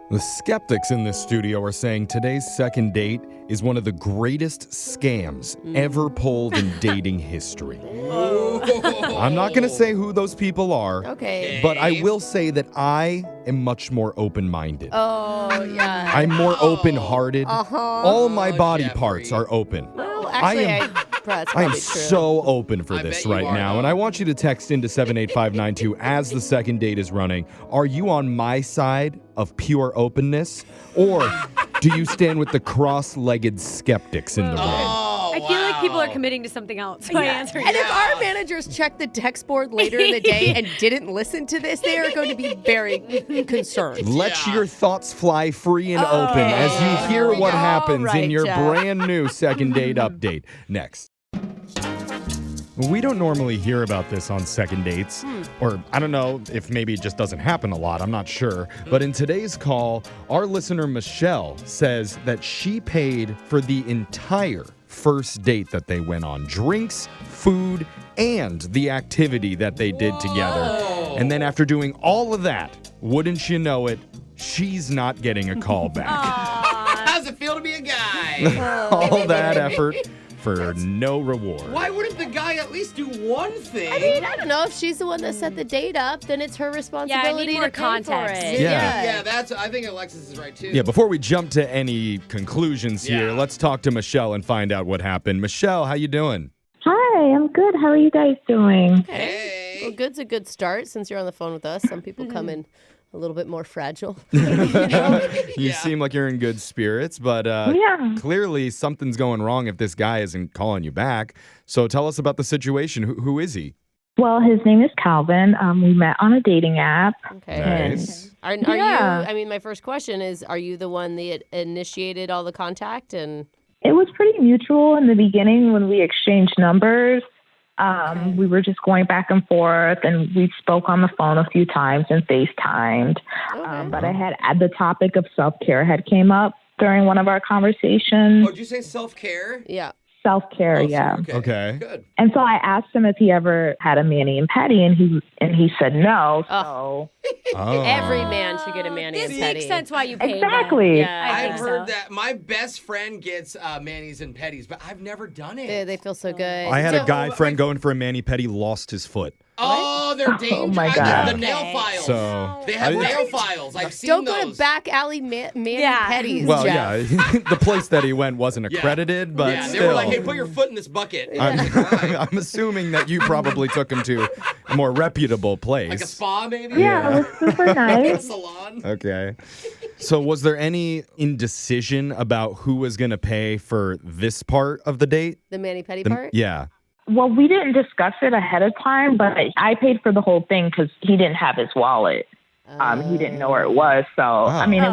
The skeptics in this studio are saying today's second date is one of the greatest scams ever pulled in dating history. I'm not going to say who those people are. Okay. But I will say that I am much more open-minded. Oh, yeah. I'm more open-hearted. Uh-huh. All my body Jeffrey. parts are open. Well, actually, I am that's I am probably true. so open for I this bet you right are, now, though. and I want you to text into 78592 as the second date is running. Are you on my side of pure openness, or do you stand with the cross-legged skeptics in the room? Oh, I feel like people are committing to something else. So I answer And if our managers checked the text board later in the day and didn't listen to this, they are going to be very concerned. Let your thoughts fly free and open as you hear Here we what go. happens in Right, your Jeff. brand new second date update. Next. We don't normally hear about this on second dates, or I don't know if maybe it just doesn't happen a lot, I'm not sure. But in today's call, our listener Michelle says that she paid for the entire first date that they went on. Drinks, food, and the activity that they did together. And then after doing all of that, wouldn't you know it, she's not getting a call back. How's it feel to be a guy? All that effort for no reward. Why wouldn't the guy at least do one thing? I mean, I don't know. If she's the one that set the date up, then it's her responsibility more to pay context. for it. Yeah. yeah, I think Alexis is right too. Yeah, before we jump to any conclusions here, Yeah. let's talk to Michelle and find out what happened. Michelle, how you doing? Hi, I'm good. How are you guys doing? Hey. Well, good's a good start since you're on the phone with us. Some people come in a little bit more fragile. You seem like you're in good spirits, but Yeah. clearly something's going wrong if this guy isn't calling you back. So tell us about the situation. Who is he? Well, his name is Calvin. We met on a dating app. Okay. Nice. Are Yeah. you, I mean, my first question is, are you the one that initiated all the contact? And It was pretty mutual in the beginning when we exchanged numbers. We were just going back and forth, and we spoke on the phone a few times and FaceTimed. But the topic of self-care had came up during one of our conversations. Oh, did you say self-care? yeah. Self-care, yeah. Okay. Good. And so I asked him if he ever had a mani and pedi, and he said no. So Oh. Every man should get a mani This and makes pedi. sense why you paid Exactly. That. Yeah, I I've think heard so. that my best friend gets manis and petties, but I've never done it. They feel so good. I had a So- guy friend going for a mani-pedi, lost his foot. Oh, they're dangerous. my God. The nail Okay. files. So They have I- nail files. I've seen Don't those. go to back alley mani Yeah. pedis, Well, Jeff. yeah, the place that he went wasn't Yeah. accredited, but yeah, they still. were like, hey, put your foot in this bucket. I'm assuming that you probably took him to a more reputable place. Like a spa, maybe? yeah, it was super A nice. salon? Okay. So was there any indecision about who was going to pay for this part of the date? The mani pedi part? Yeah. Well, we didn't discuss it ahead of time, but I paid for the whole thing because he didn't have his wallet. He didn't know where it was, so I mean, it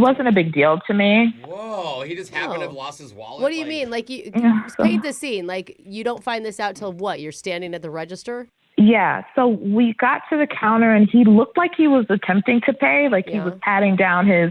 wasn't a big deal to me. Whoa, he just happened to have Oh. lost his wallet. What do you mean? Like, you Yeah, so- paint the scene. Like, you don't find this out till what? You're standing at the register? Yeah, so we got to the counter and he looked like he was attempting to pay, like he Yeah. was patting down his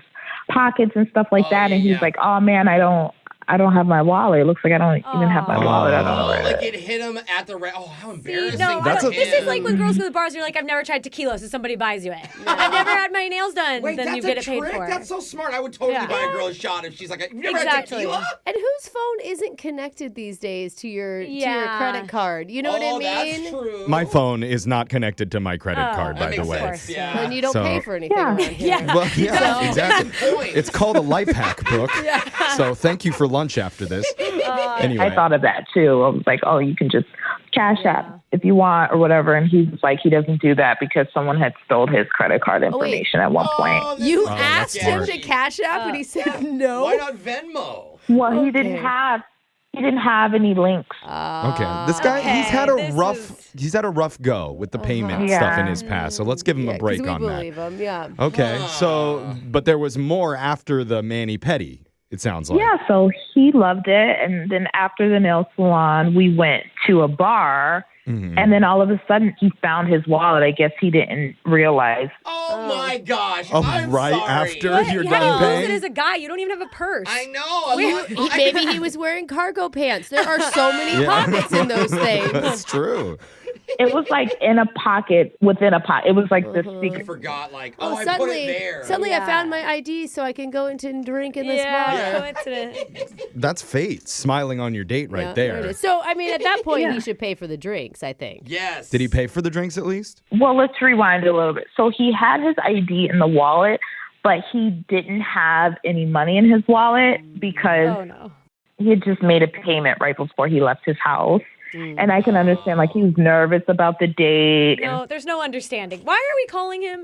pockets and stuff like Oh, that, and he's yeah. like, "Oh man, I don't have my wallet. It looks like I don't even have my wallet. I don't know Oh, where it like is." it hit him at the oh, how See, embarrassing. no, for That's a- this is him. like when girls go to the bars and you're like, I've never tried tequila, so somebody buys you it. I've never had my nails done, Wait, then that's you get a it paid trick? for. That's so smart. I would totally Yeah. buy a girl a shot if she's like, "You've never had Exactly. tequila?" And whose phone isn't connected these days to your Yeah. credit card? You know what I Oh, mean? that's true. My phone is not connected to my credit Oh, card, That by the makes way. sense. Yeah. And you don't So- pay for anything Yeah. around here. Yeah. Well, yeah, So- exactly. Good point. It's called a life hack, Brooke. So thank you for lunch after this. Anyway. I thought of that too. I was like, "Oh, you can just cash app if you want or whatever." And he was like, he doesn't do that because someone had stole his credit card wait. information at one point. Oh, this You is that's asked him smart. to cash app and he said no? Why not Venmo? Well, he didn't have any links. Okay. This guy, Okay, he's had a this he's had a rough go with the payment Yeah. stuff in his past. So let's give him Yeah, a 'cause break we on that. believe him, yeah. Okay. So, but there was more after the mani pedi, it sounds like. Yeah, so he loved it. And then after the nail salon, we went to a bar. Mhm. And then all of a sudden, he found his wallet. I guess he didn't realize. Oh my gosh. Oh, I'm right sorry. after What? you're How done do you lose paying? it as a guy? You don't even have a purse. I know. Maybe he was wearing cargo pants. There are so many pockets in those things. That's true. It was like in a pocket within a pocket. It was like the I secret. forgot, like, Well, I put it there. Suddenly I found my ID so I can go into and drink in this Yeah, bar. coincidence. That's fate smiling on your date right Yeah, there. it is. So, I mean, at that point, he should pay for the drinks, I think. Yes. Did he pay for the drinks at least? Well, let's rewind a little bit. So he had his ID in the wallet, but he didn't have any money in his wallet because Oh, no. he had just made a payment right before he left his house. And I can understand, like, he was nervous about the date. No, there's no understanding. Why are we calling him?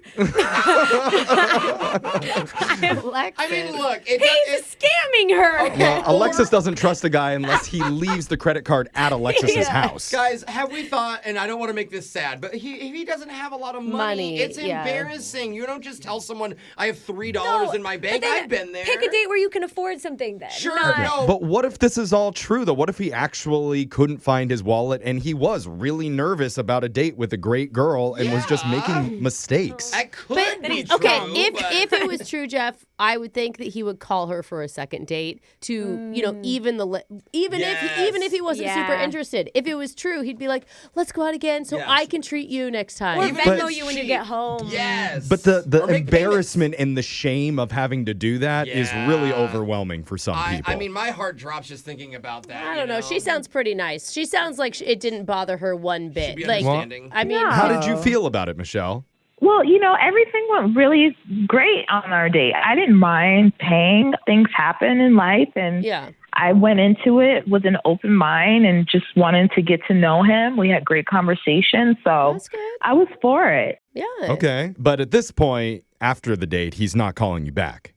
Alexis. I mean, look, He's it's scamming her. Well, Alexis doesn't trust a guy unless he leaves the credit card at Alexis's house. guys, have we thought, and I don't want to make this sad, but if he doesn't have a lot of money, it's yeah. embarrassing. You don't just tell someone I have $3 in my bank. But then I've been there. Pick a date where you can afford something then. Sure, Not- no. But what if this is all true, though? What if he actually couldn't find his wallet and he was really nervous about a date with a great girl and was just making mistakes? That could But, be true. okay, but- if it was true, Jeff, I would think that he would call her for a second date to, even if he wasn't super Yeah. interested. If it was true, he'd be like, "Let's go out again, so Yes. I can treat you next time." Or Even Venmo if you when you she- get home. Yes. But the Or make embarrassment and the shame of having to do that is really Yeah. overwhelming for some people. I mean, my heart drops just thinking about that. I don't know. She sounds pretty nice. She sounds like it didn't bother her one bit. be Like, understanding. I mean, How did you feel about it, Michelle? Well, everything went really great on our date. I didn't mind paying. Things happen in life, and Yeah. I went into it with an open mind and just wanted to get to know him. We had great conversation, so That's good. I was for it. Yeah. Okay. But at this point, after the date, he's not calling you back.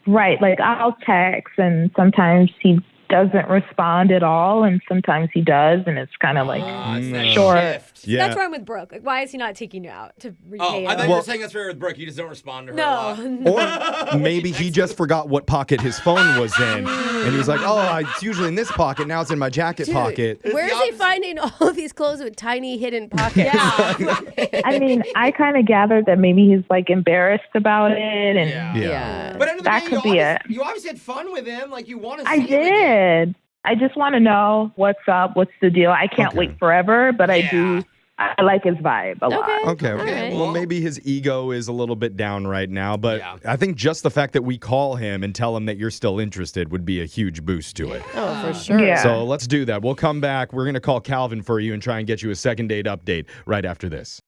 Right, like I'll text, and sometimes he doesn't respond at all, and sometimes he does, and it's kind of like, It's that Sure. shift. Yeah. That's wrong with Brooke. Like, why is he not taking you out to repay Oh, I him? thought you were saying that's fair with Brooke. You just don't respond to her. a lot. No. Or maybe he just forgot what pocket his phone was in. And he was like, it's usually in this pocket. Now it's in my jacket pocket. Where is he finding all of these clothes with tiny hidden pockets? Yeah. I mean, I kind of gathered that maybe he's like embarrassed about it, and Yeah. Yeah. But end of the That day, could be it. you obviously had fun with him. Like, you want to see I him again. did. I just want to know what's up, what's the deal. I can't Okay. wait forever, but Yeah. I like his vibe a lot. Okay. All right. Well, maybe his ego is a little bit down right now, but Yeah. I think just the fact that we call him and tell him that you're still interested would be a huge boost to it. Oh, for sure. Yeah. So let's do that. We'll come back. We're going to call Calvin for you and try and get you a second date update right after this.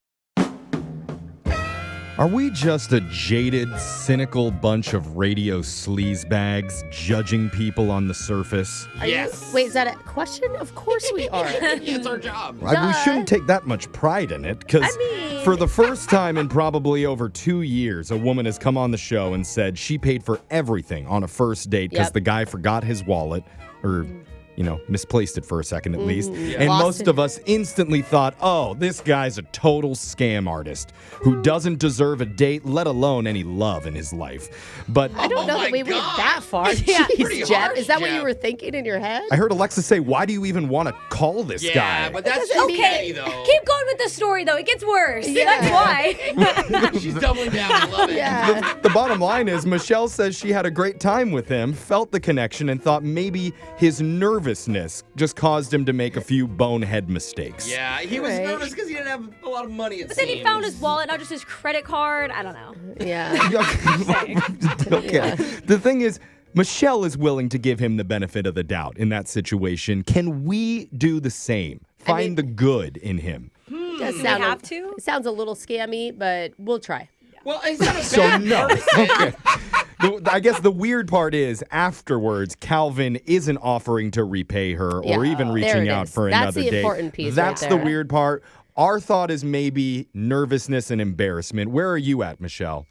Are we just a jaded, cynical bunch of radio sleazebags judging people on the surface? Yes. Wait, is that a question? Of course we are. It's our job. We shouldn't take that much pride in it, because for the first time in probably over 2 years, a woman has come on the show and said she paid for everything on a first date because Yep. the guy forgot his wallet or misplaced it for a second at least. And Lost most it. of us instantly thought, oh, this guy's a total scam artist who doesn't deserve a date, let alone any love in his life. But I don't know my that we went God. that far. Yeah. Pretty Jeez, Jeff. harsh, Is that what you Jeff. were thinking in your head? I heard Alexa say, why do you even want to call this Yeah, guy? but that's doesn't too mean- petty, though. Keep going with the story, though. It gets worse. That's why. She's doubling down. I love it. Yeah. The bottom line is Michelle says she had a great time with him, felt the connection, and thought maybe his nervousness just caused him to make a few bonehead mistakes. Yeah, he was Right. nervous because he didn't have a lot of money, it But then he seems. found his wallet, not just his credit card. I don't know. Yeah. Okay. The thing is, Michelle is willing to give him the benefit of the doubt in that situation. Can we do the same? Find the good in him. Does We sound have to? It sounds a little scammy, but we'll try. Well, he's not a So bad no. person. Okay. I guess the weird part is afterwards, Calvin isn't offering to repay her or Yeah. even There reaching it out is. for That's another the date. important piece right That's the there. weird part. Our thought is maybe nervousness and embarrassment. Where are you at, Michelle?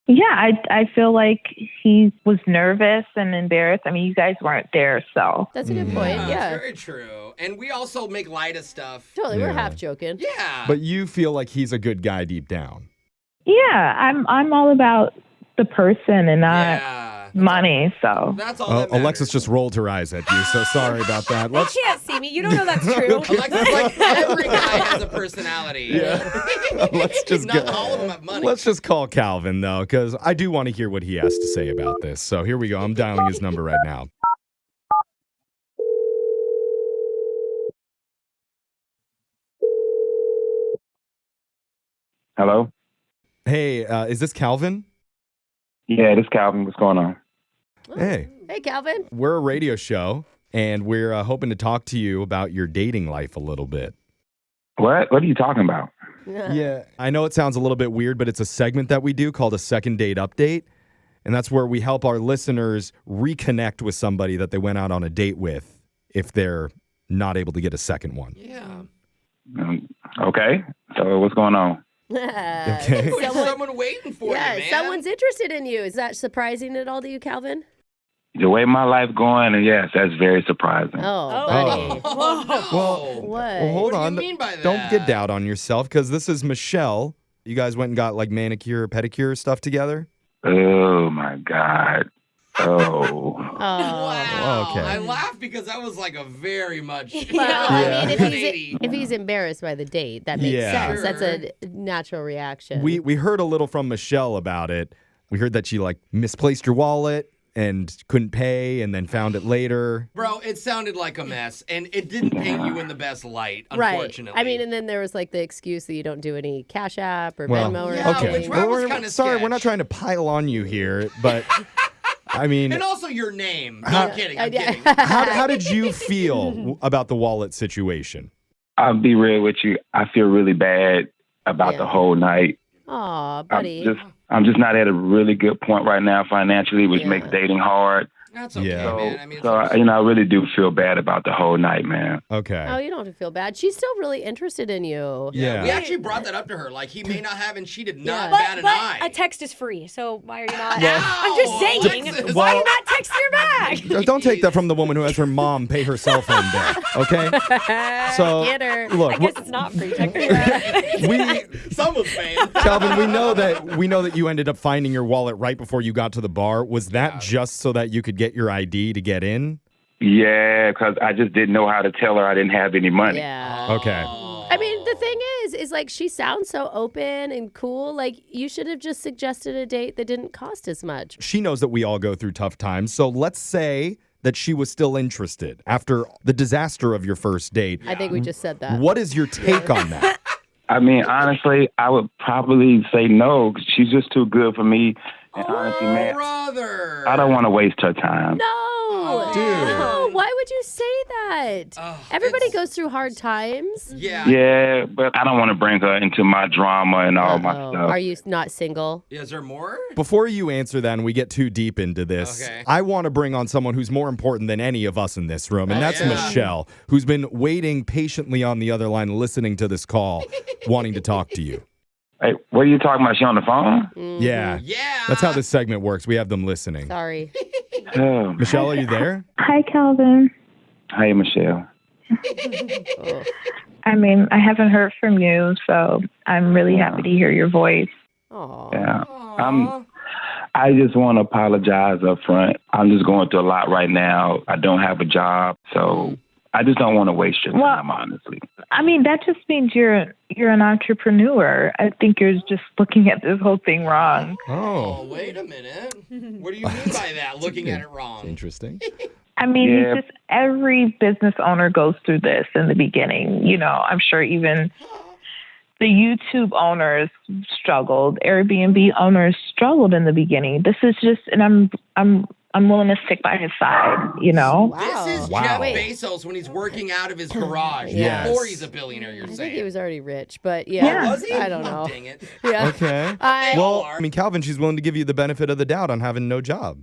Yeah, I feel like he was nervous and embarrassed. I mean, you guys weren't there, so. That's a good point. That's Yeah. very true. And we also make light of stuff. Totally. We're Yeah. half joking. Yeah. But you feel like he's a good guy deep down. Yeah, I'm all about the person and not yeah. money, so. That's all that matters. Alexis just rolled her eyes at you, so sorry about that. You can't see me. You don't know that's true. Alexis, like, every guy has a personality. Yeah. Let's just Not go. all of them have money. Let's just call Calvin, though, because I do want to hear what he has to say about this. So here we go. I'm dialing his number right now. Hello? Hey, is this Calvin? Yeah, this is Calvin. What's going on? Hey. Hey, Calvin. We're a radio show, and we're hoping to talk to you about your dating life a little bit. What? What are you talking about? Yeah, I know it sounds a little bit weird, but it's a segment that we do called a second date update. And that's where we help our listeners reconnect with somebody that they went out on a date with if they're not able to get a second one. Yeah. Okay. So what's going on? Okay. There's someone waiting for you, man. Someone's interested in you. Is that surprising at all to you, Calvin? The way my life's going, and yes, that's very surprising. Oh, buddy. Oh, no. Well, What? Well, hold What do you on. mean by Don't that? get down on yourself because this is Michelle. You guys went and got like manicure, pedicure stuff together? Oh, my God. Oh. Wow. Okay. I laughed because that was like a very much. Well, I mean, 180. if he's embarrassed by the date, that makes Yeah. sense. That's a natural reaction. We heard a little from Michelle about it. We heard that she like misplaced your wallet and couldn't pay and then found it later. Bro, it sounded like a mess, and it didn't paint you in the best light, Right. unfortunately. I mean, and then there was like the excuse that you don't do any Cash App or Well, Venmo or Yeah, anything. which that was we're, kinda sorry, we're not sketch. trying to pile on you here, but I mean, and also your name. No, I'm kidding. I'm yeah. kidding. how did you feel about the wallet situation? I'll be real with you. I feel really bad about Yeah. the whole night. Aw, buddy. I'm just not at a really good point right now financially, which Yeah. makes dating hard. That's okay, Yeah. man. I mean, So I really do feel bad about the whole night, man. Okay. Oh, you don't have to feel bad. She's still really interested in you. Yeah. we actually brought that up to her. Like, he may not have, and she did not Yeah. bat an But eye. a text is free, so why are you not? Ow, I'm just saying. Alexis. Why are Well- you not texting her back? Don't take that from the woman who has her mom pay her cell phone bill, okay? So, Get her. look, I guess it's not free. Technically. we, Someone's paying. Calvin, we know that you ended up finding your wallet right before you got to the bar. Was that just so that you could get your ID to get in? Yeah, because I just didn't know how to tell her I didn't have any money. Yeah. Okay. I mean, the thing is like she sounds so open and cool. Like you should have just suggested a date that didn't cost as much. She knows that we all go through tough times. So let's say that she was still interested after the disaster of your first date. I think we just said that. What is your take on that? I mean, honestly, I would probably say no, 'cause she's just too good for me. And honestly, man, Brother. I don't want to waste her time. No, Dude. no. Why would you say that? Oh, Everybody it's- goes through hard times. Yeah. Yeah, but I don't want to bring her into my drama and all my Uh-oh. stuff. Are you not single? Is there more? Before you answer that and we get too deep into this, Okay. I want to bring on someone who's more important than any of us in this room, and Oh, that's yeah. Michelle, who's been waiting patiently on the other line, listening to this call, wanting to talk to you. Hey, what are you talking about? She on the phone? Yeah. Yeah. That's how this segment works. We have them listening. Sorry. Oh, Michelle, are you there? Hi, Calvin. hey, Michelle. Oh. I mean, I haven't heard from you, so I'm really happy to hear your voice. Aw. Yeah. I just want to apologize up front. I'm just going through a lot right now. I don't have a job, so I just don't want to waste your time, honestly. I mean, that just means you're an entrepreneur. I think you're just looking at this whole thing wrong. Oh, Oh, wait a minute. What do you mean by that? Looking at it wrong. interesting. I mean, Yeah. it's just every business owner goes through this in the beginning. You know, I'm sure even the YouTube owners struggled, Airbnb owners struggled in the beginning. This is just, and I'm willing to stick by his side. You know. Wow. This is Wow. Jeff Wait. Bezos when he's working out of his garage Yes. before he's a billionaire, you're I think saying. he was already rich, but yeah, Yeah. Was he? I don't Oh, know. dang it. Yeah. Okay. I- Well, are. I mean, Calvin, she's willing to give you the benefit of the doubt on having no job.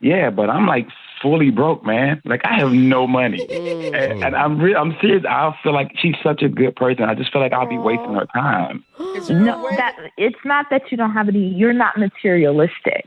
Yeah, but I'm like fully broke, man. Like I have no money, and I'm serious. I feel like she's such a good person. I just feel like I'll be wasting her time. Is there a No, way that it's not that you don't have any. You're not materialistic.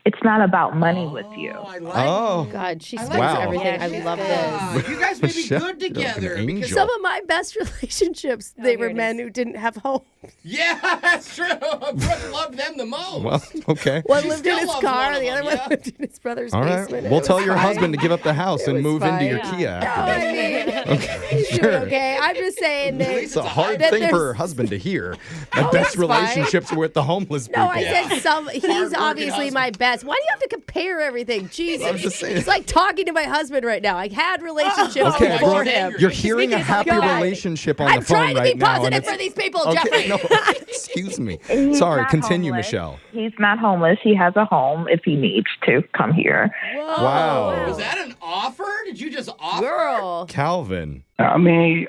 It's not about money with you. I like Oh. God, she I spends Wow. everything. I love this. Yeah, you guys may be Michelle, good you're like an together because angel. Some of my best relationships, they here were it men is. who didn't have homes. yeah, that's true. Brooke loved them the most. Well, okay. One She lived in still his loves car, one of the other them, one yeah. lived in his brother's All right. basement. We'll It tell was your fine. husband to give up the house It and was move into your fine. Kia. No, after I this. mean, He's doing okay. I'm just saying that It's a hard that thing for there's- her husband to hear. My Oh, best it's fine. relationships are with the homeless people. No, I said some. He's Hard-working obviously my best. Why do you have to compare everything? Jesus. I'm just saying. It's like talking to my husband right now. I had relationships Okay, before Brooke, him. you're hearing a speaking as a happy guy. relationship on I'm the phone trying to right be now. positive and for it's- these people, Okay, Jeffrey. no, excuse me. He's Sorry, not continue, homeless. Michelle. He's not homeless. He has a home if he needs to come here. Whoa. Wow. Was that an offer? Did you just offer? Girl. Calvin. I mean,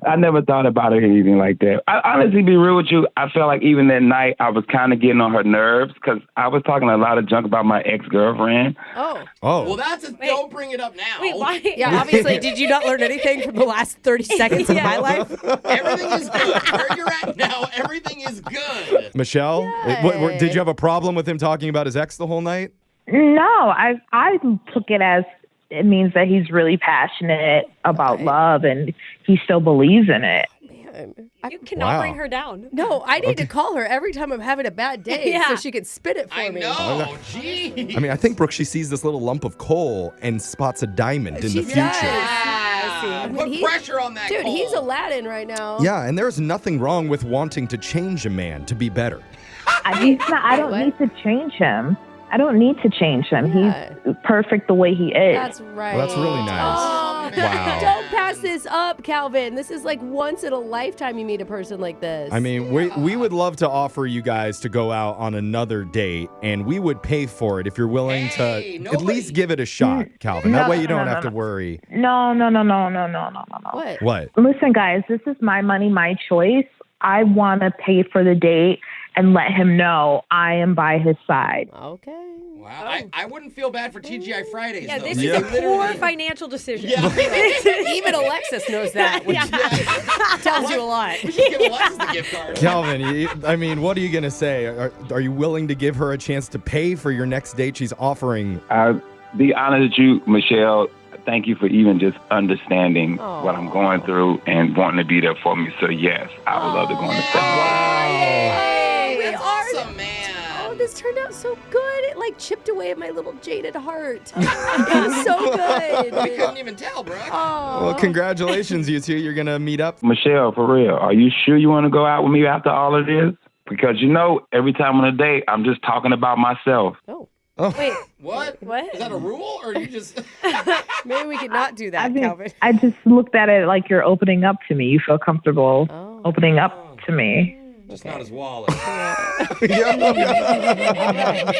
I never thought about it anything like that. I honestly, be real with you, I felt like even that night I was kind of getting on her nerves because I was talking a lot of junk about my ex-girlfriend. Oh. Oh. Well, don't bring it up now. Wait, why? Yeah, obviously, did you not learn anything from the last 30 seconds of my life? Everything is good. Where you're at now, everything is good. Michelle, did you have a problem with him talking about his ex the whole night? No, I took it as it means that he's really passionate about love and he still believes in it. Man. You cannot Wow. bring her down. No, I need to call her every time I'm having a bad day Yeah. so she can spit it for I me. know. Jeez. I mean, I think Brooke, she sees this little lump of coal and spots a diamond in the She future. does. Yeah. I mean, Put he- pressure on that Dude, coal. he's Aladdin right now. Yeah, and there's nothing wrong with wanting to change a man to be better. I don't What? need to change him. I don't need to change him. Yeah. He's perfect the way he is. That's right. Well, that's really nice. Oh, Wow. Don't pass this up, Calvin. This is like once in a lifetime you meet a person like this. I mean, we would love to offer you guys to go out on another date, and we would pay for it if you're willing Hey, to at nobody- least give it a shot, Calvin. That No, way you don't no, have to no. worry. No. what? What? Listen, guys, this is my money, my choice. I want to pay for the date and let him know I am by his side. Okay. Wow. I wouldn't feel bad for TGI Fridays, Yeah, though. this Yeah. is a poor financial decision. Yeah. Even Alexis knows that, which tells you a lot. We should give Alexis the gift card. Calvin, I mean, what are you going to say? Are you willing to give her a chance to pay for your next date she's offering? I'll be honest with you, Michelle. Thank you for even just understanding what I'm going through and wanting to be there for me. So, yes, I would love to go on the second date. Hey, we That's are. awesome, man. Oh, this turned out so good. It like chipped away at my little jaded heart. It was so good. We couldn't even tell, bro. Oh. Well, congratulations, you two. You're going to meet up. Michelle, for real, are you sure you want to go out with me after all of this? Because, every time on a date, I'm just talking about myself. Oh. Wait, What? What? Is that a rule, or you just... Maybe we could not do that, Calvin. I just looked at it like you're opening up to me. You feel comfortable Oh. opening up to me. Just not his wallet. Yeah.